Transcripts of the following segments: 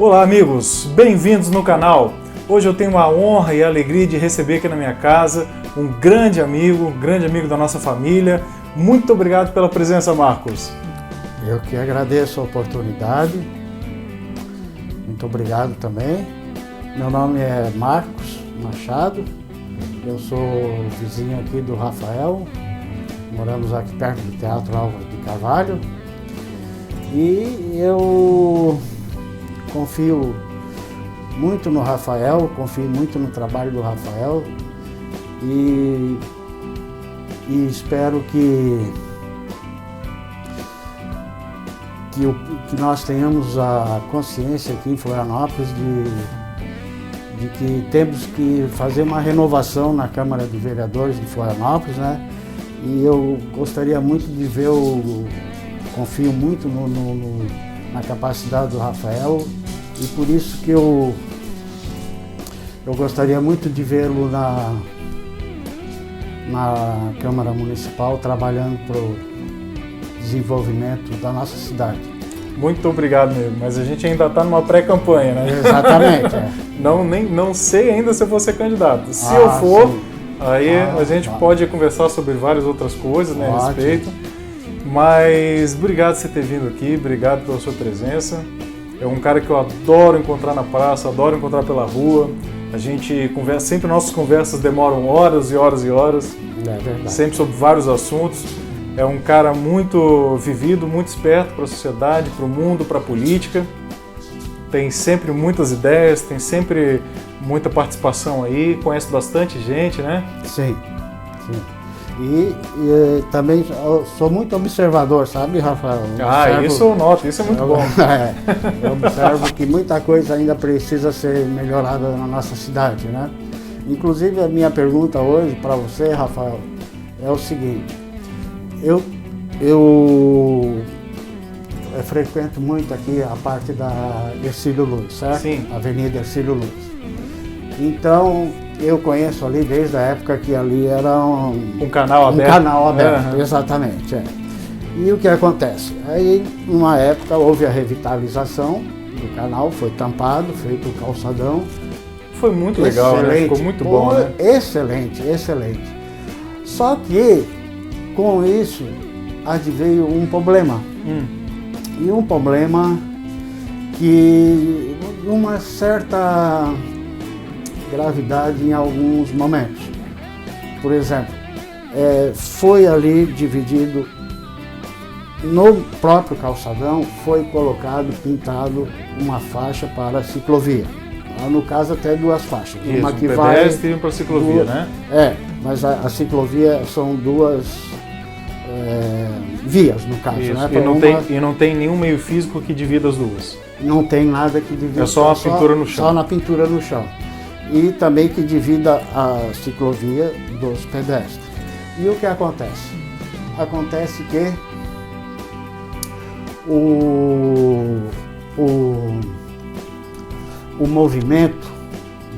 Olá amigos, bem-vindos no canal. Hoje eu tenho a honra e a alegria de receber aqui na minha casa um grande amigo da nossa família. Muito obrigado pela presença, Marcos. Eu que agradeço a oportunidade. Muito obrigado também. Meu nome é Marcos Machado. Eu sou vizinho aqui do Rafael. Moramos aqui perto do Teatro Álvaro de Carvalho. E eu confio muito no Rafael, confio muito no trabalho do Rafael e espero que nós tenhamos a consciência aqui em Florianópolis de que temos que fazer uma renovação na Câmara de Vereadores de Florianópolis, né? E eu gostaria muito de ver, confio muito na capacidade do Rafael e por isso que eu gostaria muito de vê-lo na Câmara Municipal trabalhando para o desenvolvimento da nossa cidade. Muito obrigado mesmo, mas a gente ainda está numa pré-campanha, né? Exatamente. É. Não sei ainda se eu vou ser candidato. Se eu for, sim. Aí a gente pode conversar sobre várias outras coisas, né, a respeito. Mas obrigado por você ter vindo aqui, obrigado pela sua presença. É um cara que eu adoro encontrar na praça, adoro encontrar pela rua. A gente conversa, sempre nossas conversas demoram horas e horas e horas. É verdade. Sempre sobre vários assuntos. É um cara muito vivido, muito esperto para a sociedade, para o mundo, para a política. Tem sempre muitas ideias, tem sempre muita participação aí, conhece bastante gente, né? Sim, sim. E também eu sou muito observador, sabe, Rafael? Isso eu noto, isso é muito bom. Eu observo que muita coisa ainda precisa ser melhorada na nossa cidade, né? Inclusive a minha pergunta hoje para você, Rafael, é o seguinte. Eu frequento muito aqui a parte da Hercílio Luz, certo? Sim. Avenida Hercílio Luz. Então, eu conheço ali desde a época que ali era um canal aberto. Um canal aberto, exatamente. É. E o que acontece? Aí, numa época, houve a revitalização do canal, foi tampado, feito o calçadão. Foi muito legal, né? Ficou muito bom, né? Excelente, excelente. Só que, com isso, adveio um problema. E um problema que, uma certa gravidade em alguns momentos. Por exemplo, foi ali dividido, no próprio calçadão, foi colocado, pintado uma faixa para a ciclovia. No caso, até duas faixas. Isso, uma que vai pedestre e para a ciclovia, né? Mas a ciclovia são duas vias, no caso. Isso, né? E não tem nenhum meio físico que divida as duas. Não tem nada que divida. É só a pintura no chão. Só na pintura no chão. E também que divida a ciclovia dos pedestres. E o que acontece? Acontece que o movimento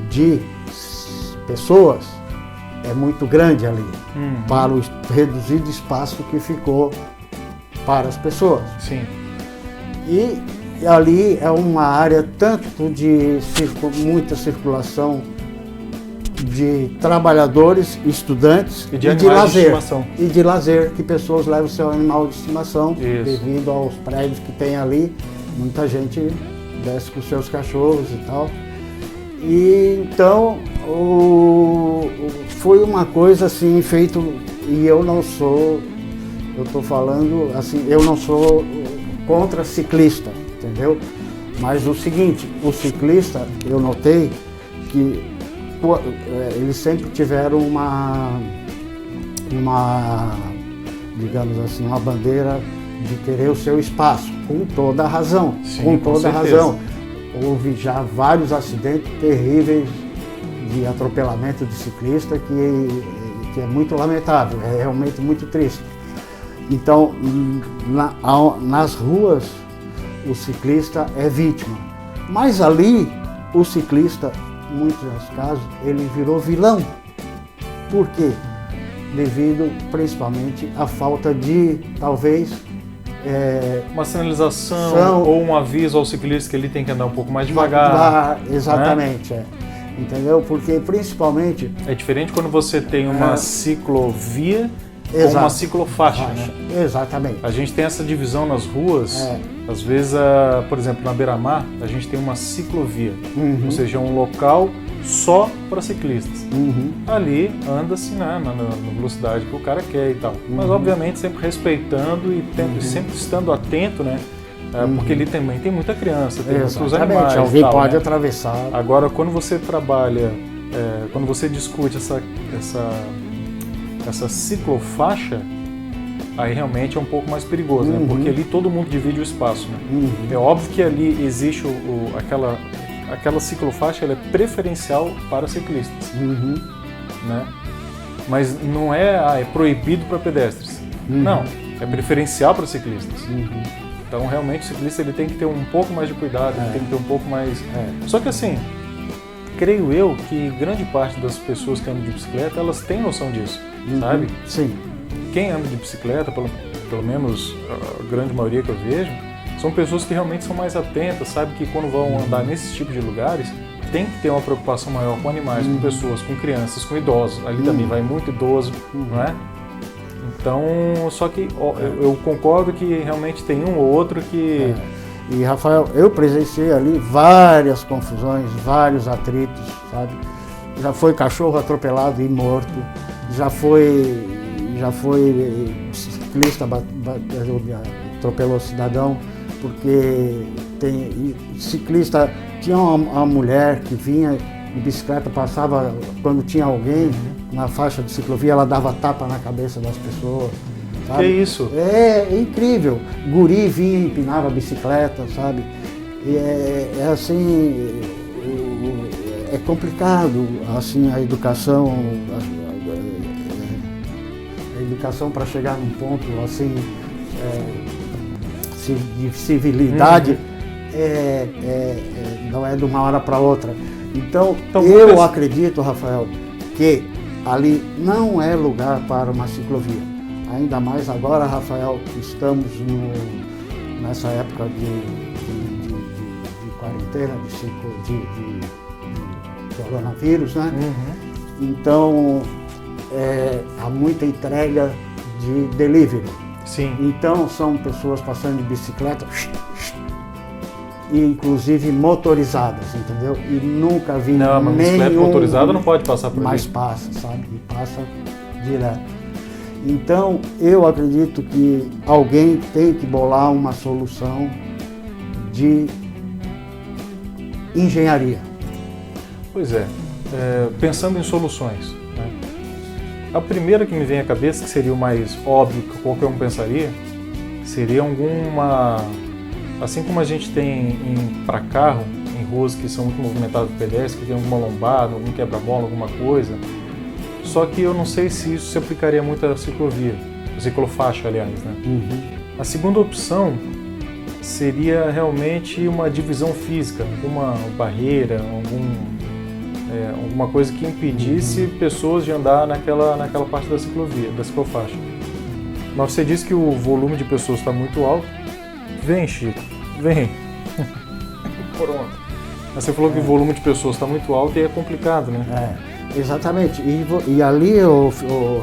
de pessoas é muito grande ali, para o reduzido espaço que ficou para as pessoas. Sim. E ali é uma área tanto de muita circulação de trabalhadores, estudantes e de lazer. E de lazer, que pessoas levam seu animal de estimação. Isso. Devido aos prédios que tem ali. Muita gente desce com seus cachorros e tal. E então foi uma coisa assim feito, e eu estou falando assim, eu não sou contra ciclista, entendeu? Mas o seguinte, o ciclista, eu notei que eles sempre tiveram digamos assim, uma bandeira de querer o seu espaço, com toda a razão. Sim, com toda a certeza. razão. Houve já vários acidentes terríveis de atropelamento de ciclista que é muito lamentável, é realmente muito triste. Então, nas ruas, o ciclista é vítima. Mas ali, o ciclista, em muitos casos, ele virou vilão. Por quê? Devido, principalmente, à falta de, talvez, uma sinalização ou um aviso ao ciclista que ele tem que andar um pouco mais devagar. Exatamente, né? Entendeu? Porque principalmente... É diferente quando você tem uma ciclovia ou uma ciclofaixa, né? Exatamente. A gente tem essa divisão nas ruas, às vezes, por exemplo, na beira-mar, a gente tem uma ciclovia, ou seja, um local só para ciclistas. Ali anda-se, né, na velocidade que o cara quer e tal. Mas, obviamente, sempre respeitando e sempre estando atento, né? Porque ali também tem muita criança, tem muitos animais. Alguém tal, pode né? atravessar. Agora, quando você trabalha, quando você discute essa ciclofaixa, aí realmente é um pouco mais perigoso, né? Porque ali todo mundo divide o espaço, né? É óbvio que ali existe aquela ciclofaixa, ela é preferencial para ciclistas, né? Mas não é proibido para pedestres. Não, é preferencial para ciclistas. Então realmente o ciclista ele tem que ter um pouco mais de cuidado, ele tem que ter um pouco mais... Só que assim, creio eu que grande parte das pessoas que andam de bicicleta, elas têm noção disso, sabe? Sim. Quem anda de bicicleta, pelo menos a grande maioria que eu vejo, são pessoas que realmente são mais atentas, sabe que quando vão andar nesses tipos de lugares, tem que ter uma preocupação maior com animais, com pessoas, com crianças, com idosos. Ali também vai muito idoso, não é? Então, só que eu concordo que realmente tem um ou outro que... E, Rafael, eu presenciei ali várias confusões, vários atritos, sabe? Já foi cachorro atropelado e morto, já foi ciclista atropelou cidadão, porque tem ciclista, tinha uma mulher que vinha de bicicleta, passava quando tinha alguém na faixa de ciclovia, ela dava tapa na cabeça das pessoas. Sabe? Que isso? É incrível. Guri vinha e empinava a bicicleta, sabe? E é assim, é complicado assim a educação para chegar num ponto assim de civilidade não é de uma hora para outra. Então eu acredito, Rafael, que ali não é lugar para uma ciclovia. Ainda mais agora, Rafael, estamos nessa época de quarentena, de coronavírus, né? Então, há muita entrega de delivery. Sim. Então, são pessoas passando de bicicleta, e inclusive motorizadas, entendeu? E nunca vi nenhum... Não, mas bicicleta motorizada não pode passar por ali. Mas passa, sabe? E passa direto. Então, eu acredito que alguém tem que bolar uma solução de engenharia. Pois é, pensando em soluções, né? A primeira que me vem à cabeça, que seria o mais óbvio que qualquer um pensaria, seria alguma... Assim como a gente tem para carro, em ruas que são muito movimentadas por pedestres, que tem alguma lombada, algum quebra-mola, alguma coisa, só que eu não sei se isso se aplicaria muito à ciclovia, à ciclofaixa, aliás, né? A segunda opção seria realmente uma divisão física, alguma barreira, alguma coisa que impedisse pessoas de andar naquela parte da ciclovia, da ciclofaixa. Mas você disse que o volume de pessoas está muito alto. Vem, Chico, vem. Pronto. Mas você falou que o volume de pessoas está muito alto e é complicado, né? Exatamente. E ali,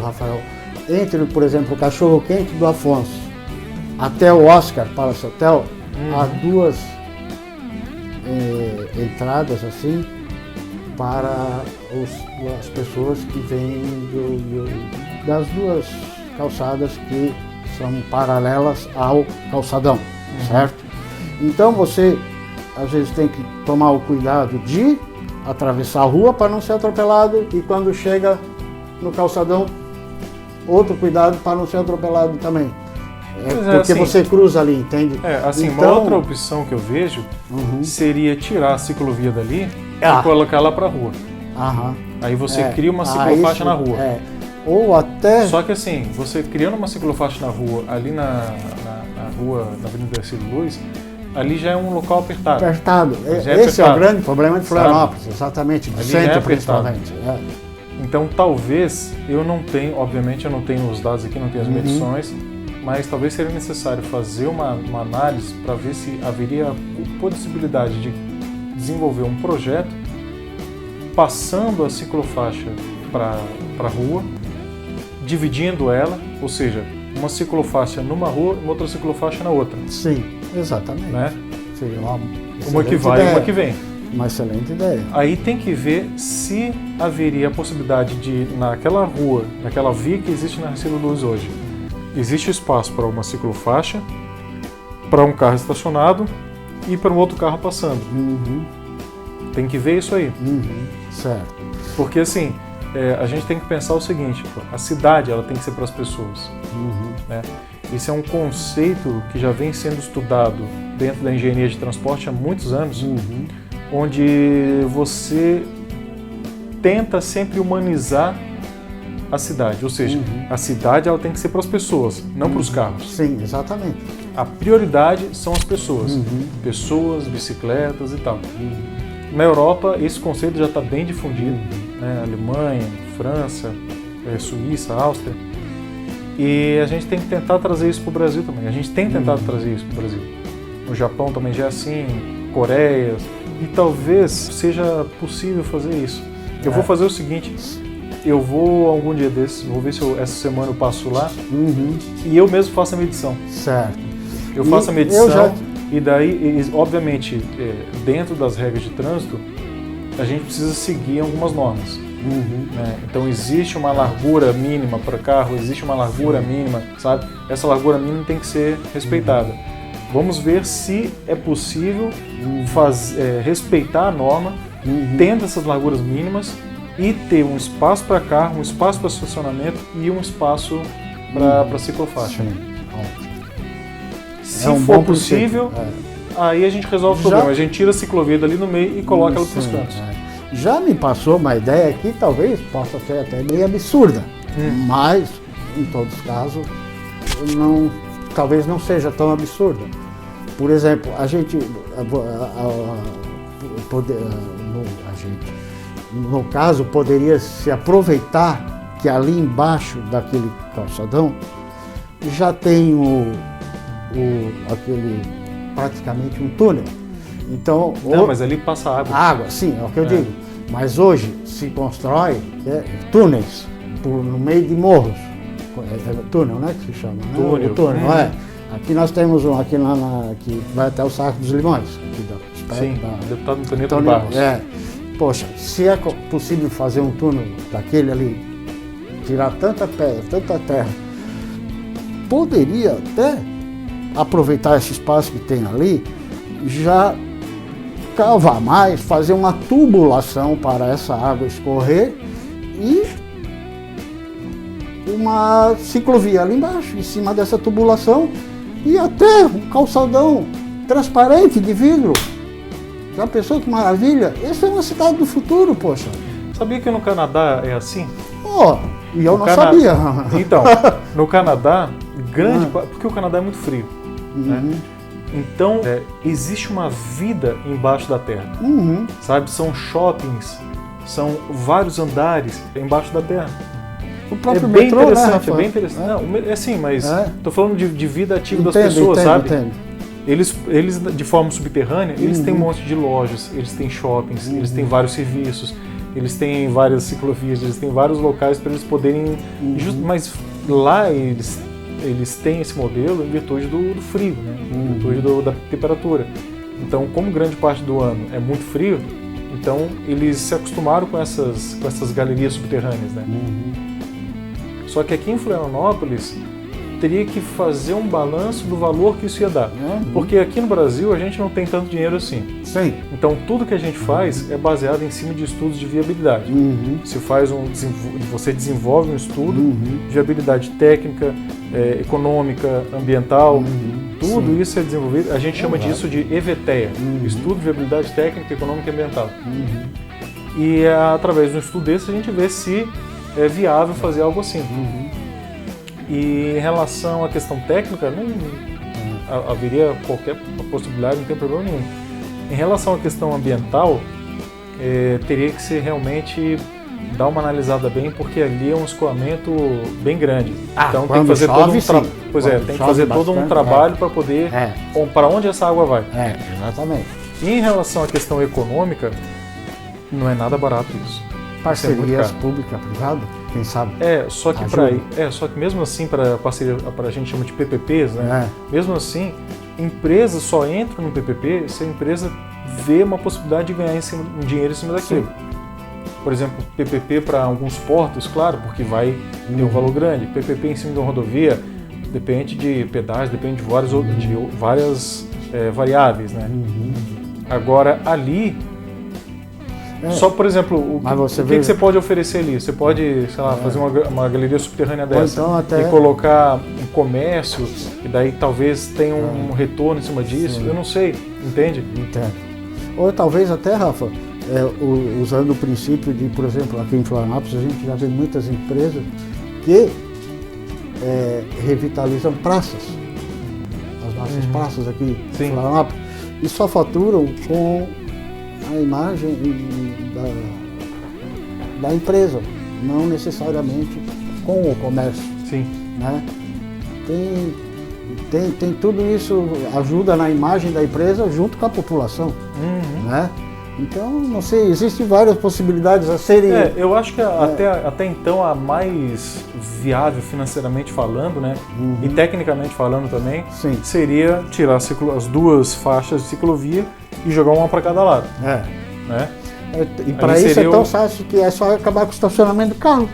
Rafael, entre, por exemplo, o Cachorro Quente do Afonso até o Oscar Palace Hotel, há duas entradas assim para as pessoas que vêm das duas calçadas que são paralelas ao calçadão, certo? Então você às vezes tem que tomar o cuidado de atravessar a rua para não ser atropelado, e quando chega no calçadão, outro cuidado para não ser atropelado também. Porque assim, você cruza ali, entende? Assim, então, uma outra opção que eu vejo seria tirar a ciclovia dali e colocar ela para a rua. Aí você cria uma ciclofaixa na rua. Ou até... Só que assim, você criando uma ciclofaixa na rua, ali na rua, na Avenida Ercílio Luz, ali já é um local apertado. Esse é o grande problema de Florianópolis, exatamente, do centro principalmente. Então talvez, eu não tenho, obviamente eu não tenho os dados aqui, não tenho as medições, mas talvez seria necessário fazer uma análise para ver se haveria a possibilidade de desenvolver um projeto passando a ciclofaixa para a rua, dividindo ela, ou seja, uma ciclofaixa numa rua e outra ciclofaixa na outra. Sim, exatamente. Né? Seria uma que vai e uma que vem. Uma excelente ideia. Aí tem que ver se haveria a possibilidade de, naquela rua, naquela via que existe na Hercílio Luz hoje, existe espaço para uma ciclofaixa, para um carro estacionado e para um outro carro passando. Tem que ver isso aí. Certo. Porque assim, a gente tem que pensar o seguinte, a cidade ela tem que ser para as pessoas. Né? Esse é um conceito que já vem sendo estudado dentro da engenharia de transporte há muitos anos, onde você tenta sempre humanizar a cidade, ou seja, a cidade ela tem que ser para as pessoas, não para os carros. Sim, exatamente. A prioridade são as pessoas, pessoas, bicicletas e tal. Na Europa esse conceito já está bem difundido, né? Alemanha, França, Suíça, Áustria, e a gente tem que tentar trazer isso para o Brasil também. A gente tem tentado trazer isso para o Brasil. No Japão também já é assim, Coreia, e talvez seja possível fazer isso. Eu vou fazer o seguinte, eu vou algum dia desses, vou ver se essa semana eu passo lá e eu mesmo faço a medição. Certo. Eu faço a medição e daí, obviamente, dentro das regras de trânsito, a gente precisa seguir algumas normas. Né? Então existe uma largura mínima para carro, existe uma largura mínima, sabe? Essa largura mínima tem que ser respeitada. Vamos ver se é possível respeitar a norma, tendo essas larguras mínimas e ter um espaço para carro, um espaço para estacionamento e um espaço para ciclofaixa. Se for possível, aí a gente resolve o problema. A gente tira a ciclovia dali no meio e coloca ela para os cantos. Já me passou uma ideia que talvez possa ser até meio absurda, mas, em todos os casos, talvez não seja tão absurda. Por exemplo, no caso, poderia se aproveitar que ali embaixo daquele calçadão já tem praticamente um túnel. Então, mas ali passa água. Água, sim, é o que eu digo. Mas hoje se constrói túneis no meio de morros. Túnel, né, que se chama? Túnel. Túnel, Aqui nós temos um que vai até o Saco dos Limões. Deputado Antônio Barros. Poxa, se é possível fazer um túnel daquele ali, tirar tanta pedra, tanta terra, poderia até aproveitar esse espaço que tem ali, já cavar mais, fazer uma tubulação para essa água escorrer e uma ciclovia ali embaixo, em cima dessa tubulação, e até um calçadão transparente de vidro. Já pensou que maravilha? Essa é uma cidade do futuro, poxa. Sabia que no Canadá é assim? E eu não sabia. Então, no Canadá, porque o Canadá é muito frio, né? Então, existe uma vida embaixo da terra, sabe? São shoppings, são vários andares embaixo da terra. O próprio bem metrô, interessante, né, é bem interessante. Não, é assim, mas estou falando de vida ativa das pessoas, sabe? Eles, de forma subterrânea, eles têm um monte de lojas, eles têm shoppings, eles têm vários serviços, eles têm várias ciclovias, eles têm vários locais para eles poderem... Mas lá eles têm esse modelo em virtude do frio, né? Em virtude da temperatura. Então, como grande parte do ano é muito frio, então eles se acostumaram com essas galerias subterrâneas, né? Só que aqui em Florianópolis teria que fazer um balanço do valor que isso ia dar. Porque aqui no Brasil a gente não tem tanto dinheiro assim. Sim. Então tudo que a gente faz é baseado em cima de estudos de viabilidade. Você desenvolve um estudo de viabilidade técnica, econômica, ambiental, tudo isso é desenvolvido. A gente chama disso de EVTEA, Estudo de Viabilidade Técnica, Econômica e Ambiental. E através de um estudo desse a gente vê se é viável fazer algo assim. E em relação à questão técnica, não haveria qualquer possibilidade, não tem problema nenhum. Em relação à questão ambiental, teria que ser realmente dá uma analisada bem, porque ali é um escoamento bem grande. Então tem que fazer tem que fazer todo um trabalho para poder para onde essa água vai. Exatamente. E em relação à questão econômica, não é nada barato isso. Parcerias pública-privada, quem sabe? Só que mesmo assim, para parceria, a gente chama de PPPs, né? Mesmo assim, empresas só entram no PPP se a empresa vê uma possibilidade de ganhar um dinheiro em cima daquilo. Sim. Por exemplo, PPP para alguns portos, claro, porque vai ter um valor grande. PPP em cima de uma rodovia depende de pedágio, depende de várias variáveis, né? Agora, ali, só, por exemplo, o que você pode oferecer ali? Você pode, sei lá, fazer uma galeria subterrânea dessa e colocar um comércio, e daí talvez tenha um retorno em cima disso. Sim. Eu não sei, entende? Entendo. Ou talvez até, Rafa, usando o princípio de, por exemplo, aqui em Florianópolis, a gente já vê muitas empresas que revitalizam praças, as nossas praças aqui em Florianópolis, e só faturam com a imagem da empresa, não necessariamente com o comércio. Sim. Né? Tem tudo isso, ajuda na imagem da empresa junto com a população. Né? Então, não sei, existem várias possibilidades a serem... eu acho que até então a mais viável financeiramente falando, né, e tecnicamente falando também, seria tirar as duas faixas de ciclovia e jogar uma para cada lado. Né? E para isso é tão fácil que é só acabar com o estacionamento do carro.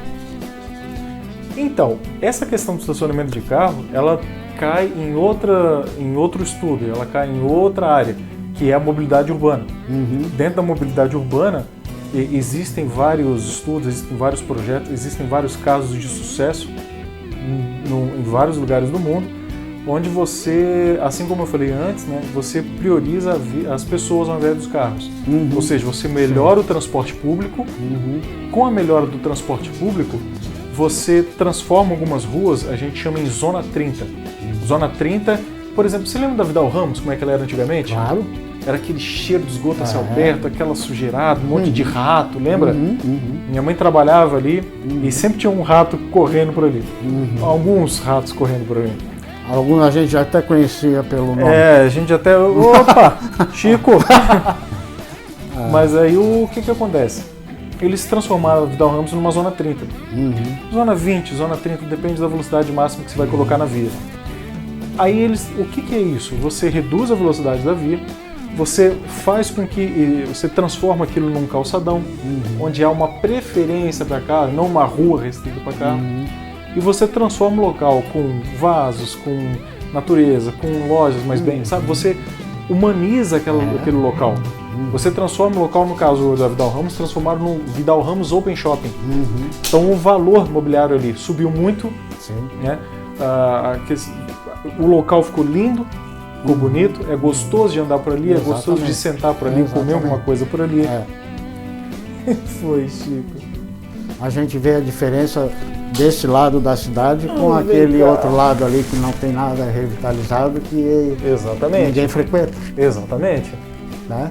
Então, essa questão do estacionamento de carro, ela cai em outro estudo, ela cai em outra área, que é a mobilidade urbana. Dentro da mobilidade urbana, existem vários estudos, existem vários projetos, existem vários casos de sucesso em vários lugares do mundo, onde você, assim como eu falei antes, né, você prioriza as pessoas ao invés dos carros. Ou seja, você melhora o transporte público. Com a melhora do transporte público, você transforma algumas ruas, a gente chama em Zona 30. Zona 30, por exemplo, você lembra da Vidal Ramos, como é que ela era antigamente? Claro. Era aquele cheiro de esgoto a céu aberto, aquela sujeirada, um monte de rato, lembra? Minha mãe trabalhava ali e sempre tinha um rato correndo por ali. Alguns ratos correndo por ali. Alguns a gente já até conhecia pelo nome. A gente até... Opa! Chico! Mas aí o que acontece? Eles transformaram a Vidal Ramos numa zona 30. Zona 20, zona 30, depende da velocidade máxima que você vai colocar na via. Aí o que é isso? Você reduz a velocidade da via, você faz com que você transforma aquilo num calçadão, onde há uma preferência para carro, não uma rua restrita para carro, e você transforma o local com vasos, com natureza, com lojas mais bem, sabe? Você humaniza aquele local. Você transforma o local, no caso da Vidal Ramos, transformaram no Vidal Ramos Open Shopping. Então o valor imobiliário ali subiu muito, né? O local ficou lindo, ficou bonito, é gostoso de andar por ali, é gostoso de sentar por ali, comer alguma coisa por ali. Foi, Chico. A gente vê a diferença desse lado da cidade com aquele outro lado ali que não tem nada revitalizado, que ninguém frequenta. Exatamente. Né?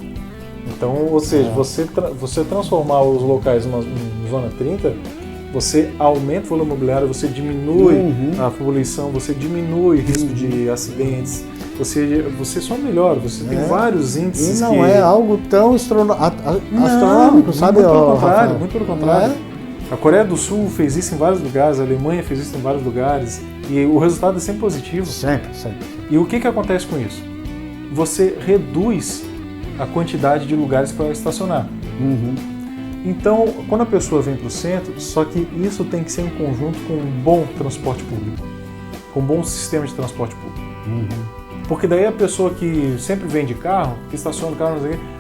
Então, ou seja, você transformar os locais numa zona 30, você aumenta o volume imobiliário, você diminui a poluição, você diminui o risco de acidentes, você só melhora, você tem vários índices. E não é algo tão astronômico, sabe? Muito pelo contrário. A Coreia do Sul fez isso em vários lugares, a Alemanha fez isso em vários lugares, e o resultado é sempre positivo. Sempre. E o que acontece com isso? Você reduz a quantidade de lugares para estacionar. Então, quando a pessoa vem para o centro, só que isso tem que ser em conjunto com um bom transporte público, com um bom sistema de transporte público. Porque daí a pessoa que sempre vem de carro, que estaciona o carro,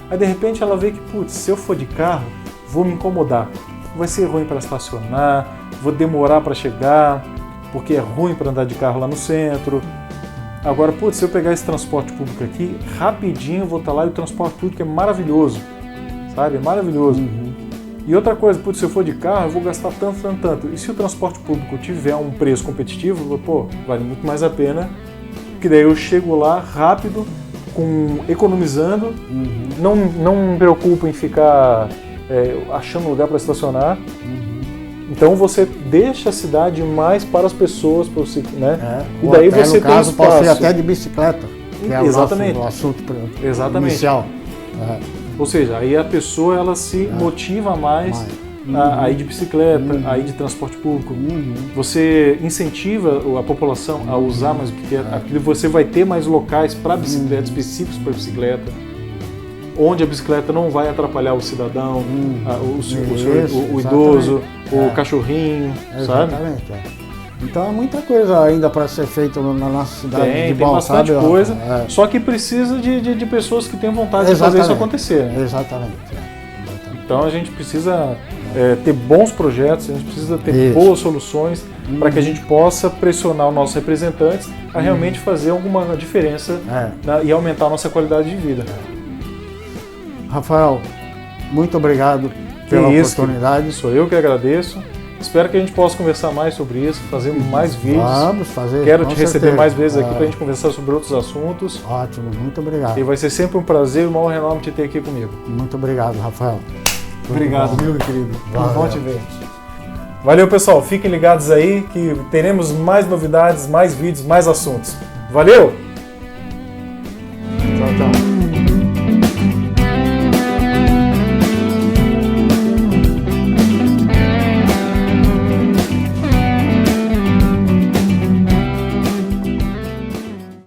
aí de repente ela vê que, putz, se eu for de carro, vou me incomodar. Vai ser ruim para estacionar, vou demorar para chegar, porque é ruim para andar de carro lá no centro. Agora, putz, se eu pegar esse transporte público aqui, rapidinho eu vou estar lá e o transporte público é maravilhoso, sabe? É maravilhoso. E outra coisa, putz, se eu for de carro, eu vou gastar tanto. E se o transporte público tiver um preço competitivo, vale muito mais a pena, porque daí eu chego lá rápido, economizando, não me preocupo em ficar achando lugar para estacionar, Então você deixa a cidade mais para as pessoas, né? E Ou daí até, você no caso, tem espaço. pode ser até de bicicleta, que é Exatamente. o assunto Exatamente. inicial. Ou seja, aí a pessoa ela se motiva mais a ir de bicicleta, a ir de transporte público. Você incentiva a população a usar mais bicicleta, aquilo você vai ter mais locais para bicicleta, específicos para bicicleta, onde a bicicleta não vai atrapalhar o cidadão, o idoso, o cachorrinho, sabe? Exatamente. Então é muita coisa ainda para ser feita na nossa cidade de Tem Bal, bastante sabe? coisa, só que precisa de pessoas que tenham vontade de fazer isso acontecer. Né? Exatamente. Então a gente precisa ter bons projetos, a gente precisa ter boas soluções para que a gente possa pressionar os nossos representantes a realmente fazer alguma diferença e aumentar a nossa qualidade de vida. Rafael, muito obrigado pela oportunidade. Sou eu que agradeço. Espero que a gente possa conversar mais sobre isso, fazer mais vídeos. Vamos fazer. Quero te receber mais vezes aqui para a gente conversar sobre outros assuntos. Ótimo, muito obrigado. E vai ser sempre um prazer e um maior enorme te ter aqui comigo. Muito obrigado, Rafael. Obrigado, meu querido. Bom te ver. Valeu, pessoal. Fiquem ligados aí que teremos mais novidades, mais vídeos, mais assuntos. Valeu! Tchau, tchau.